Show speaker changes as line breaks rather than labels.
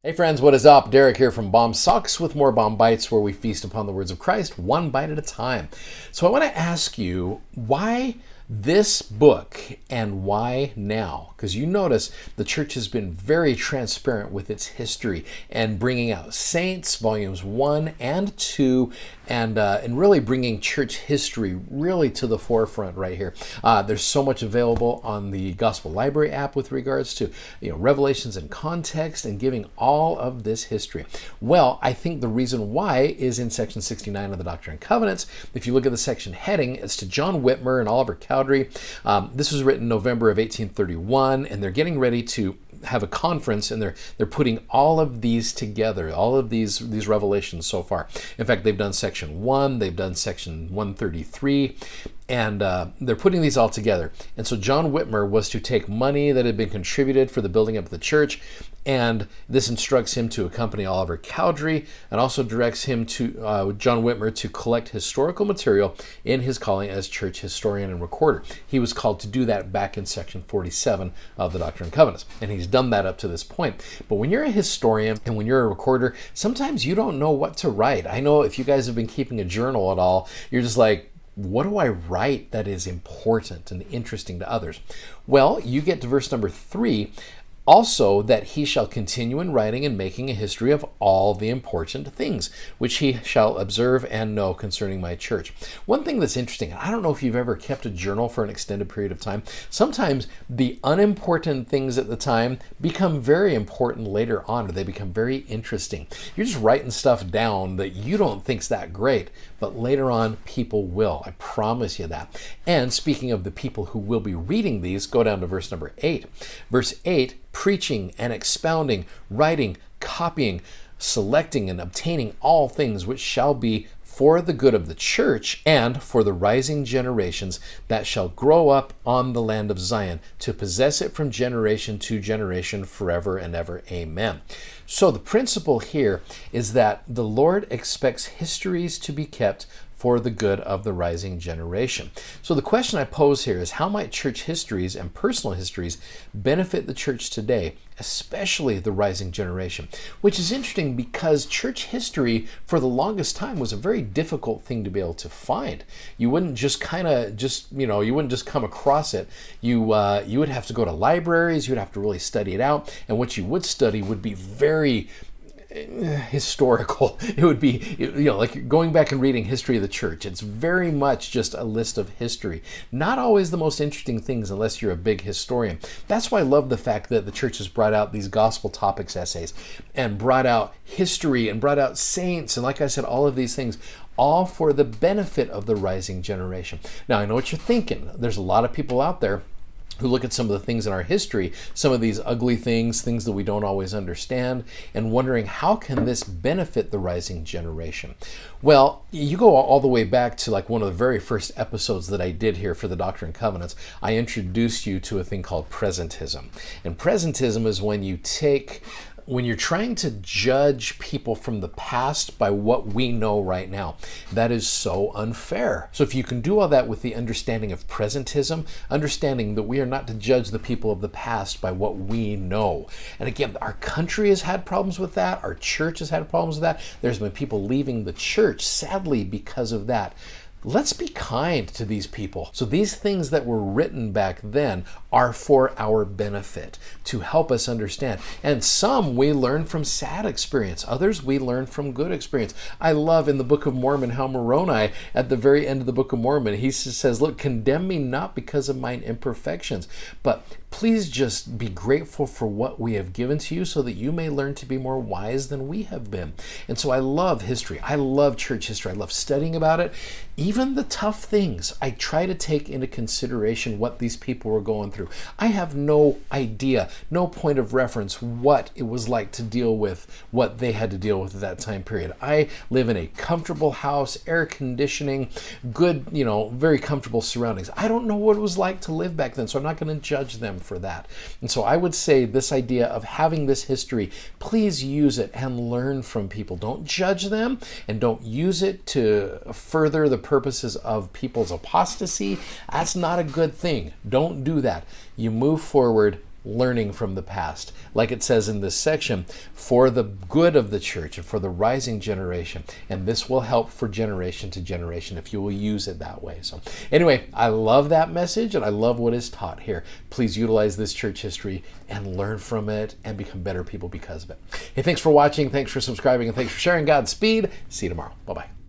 Hey friends, what is up? Derek here from Bomb Sucks with more Bomb Bites, where we feast upon the words of Christ one bite at a time. So I want to ask you, why this book and why now? Because you notice the church has been very transparent with its history and bringing out Saints, volumes 1 and 2, and really bringing church history really to the forefront right here. There's so much available on the Gospel Library app with regards to revelations and context and giving all of this history. Well, I think the reason why is in section 69 of the Doctrine and Covenants. If you look at the section heading, it's to John Whitmer and Oliver Cowdery. This was written in November of 1831, and they're getting ready to have a conference, and they're putting all of these together, all of these revelations so far. In fact, they've done section 1, they've done section 133, and they're putting these all together. And so John Whitmer was to take money that had been contributed for the building of the church, and this instructs him to accompany Oliver Cowdery, and also directs him to John Whitmer to collect historical material in his calling as church historian and recorder. He was called to do that back in section 47 of the Doctrine and Covenants, and he's done that up to this point. But when you're a historian and when you're a recorder, sometimes you don't know what to write. I know if you guys have been keeping a journal at all, you're just like, what do I write that is important and interesting to others? Well, you get to verse number 3. Also, that he shall continue in writing and making a history of all the important things, which he shall observe and know concerning my church. One thing that's interesting, I don't know if you've ever kept a journal for an extended period of time. Sometimes the unimportant things at the time become very important later on, or they become very interesting. You're just writing stuff down that you don't think's that great, but later on people will. I promise you that. And speaking of the people who will be reading these, go down to verse number 8. Verse 8, preaching and expounding, writing, copying, selecting and obtaining all things which shall be for the good of the church and for the rising generations that shall grow up on the land of Zion, to possess it from generation to generation forever and ever. Amen. So the principle here is that the Lord expects histories to be kept for the good of the rising generation. So the question I pose here is, how might church histories and personal histories benefit the church today, especially the rising generation? Which is interesting because church history for the longest time was a very difficult thing to be able to find. You wouldn't just you wouldn't just come across it. You would have to go to libraries, you'd have to really study it out, and what you would study would be very historical. It would be, like going back and reading history of the church. It's very much just a list of history. Not always the most interesting things unless you're a big historian. That's why I love the fact that the church has brought out these gospel topics essays and brought out history and brought out saints. And like I said, all of these things, all for the benefit of the rising generation. Now, I know what you're thinking. There's a lot of people out there who look at some of the things in our history, some of these ugly things that we don't always understand, and wondering, how can this benefit the rising generation? Well, you go all the way back to like one of the very first episodes that I did here for the Doctrine and Covenants. I introduced you to a thing called presentism. And presentism is when you're trying to judge people from the past by what we know right now. That is so unfair. So if you can do all that with the understanding of presentism, understanding that we are not to judge the people of the past by what we know. And again, our country has had problems with that. Our church has had problems with that. There's been people leaving the church, sadly, because of that. Let's be kind to these people. So these things that were written back then are for our benefit, to help us understand. And some we learn from sad experience. Others we learn from good experience. I love in the Book of Mormon how Moroni, at the very end of the Book of Mormon, he says, look, condemn me not because of mine imperfections, but please just be grateful for what we have given to you so that you may learn to be more wise than we have been. And so I love history. I love church history. I love studying about it. Even the tough things, I try to take into consideration what these people were going through. I have no idea, no point of reference what it was like to deal with what they had to deal with at that time period. I live in a comfortable house, air conditioning, good, very comfortable surroundings. I don't know what it was like to live back then, so I'm not going to judge them for that. And so I would say this idea of having this history, please use it and learn from people. Don't judge them, and don't use it to further the purposes of people's apostasy. That's not a good thing. Don't do that. You move forward learning from the past. Like it says in this section, for the good of the church and for the rising generation. And this will help for generation to generation if you will use it that way. So anyway, I love that message and I love what is taught here. Please utilize this church history and learn from it and become better people because of it. Hey, thanks for watching. Thanks for subscribing and thanks for sharing. Godspeed. See you tomorrow. Bye-bye.